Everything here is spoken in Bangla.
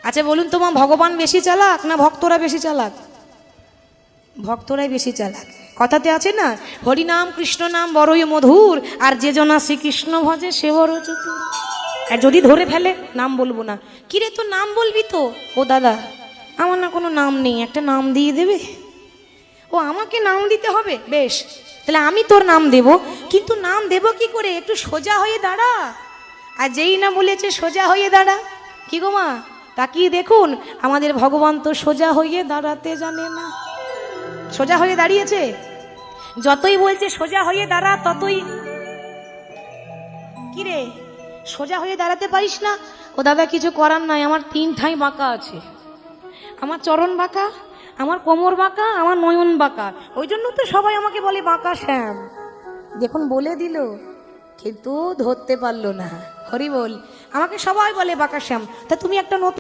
আচ্ছা বলুন তোমার ভগবান বেশি চালাক না ভক্তরা বেশি চালাক? ভক্তরাই বেশি চালাক। কথাতে আছে না, হরিনাম কৃষ্ণ নাম বড়ই মধুর, আর যে জনা শ্রীকৃষ্ণ ভজে সে বড় চতুর। আর যদি ধরে ফেলে, নাম বলবো না, কিরে তোর নাম বলবি তো? ও দাদা আমার না কোনো নাম নেই, একটা নাম দিয়ে দেবে। ও আমাকে নাম দিতে হবে, বেশ তাহলে আমি তোর নাম দেব, কিন্তু নাম দেব কি করে? একটু সোজা হয়ে দাঁড়া। আর যেই না বলেছে সোজা হয়ে দাঁড়া, কি গো মা তাকিয়ে দেখুন, আমাদের ভগবান তো সোজা হয়ে দাঁড়াতে জানে না। সোজা হয়ে দাঁড়িয়েছে, যতই বলছে সোজা হয়ে দাঁড়া ততই। কিরে সোজা হয়ে দাঁড়াতে পারিস না? ও দাদা কিছু করার নাই, আমার 3 ঠাঁই বাঁকা আছে, আমার চরণ বাঁকা, আমার কোমর বাঁকা, আমার নয়ন বাঁকা, ওই জন্য তো সবাই আমাকে বলে বাঁকা শ্যাম। দেখুন বলে দিল কিন্তু ধরতে পারলো না। হরি বল, আমাকে সবাই বলে বাঁকা শ্যাম। তা তুমি একটা নতুন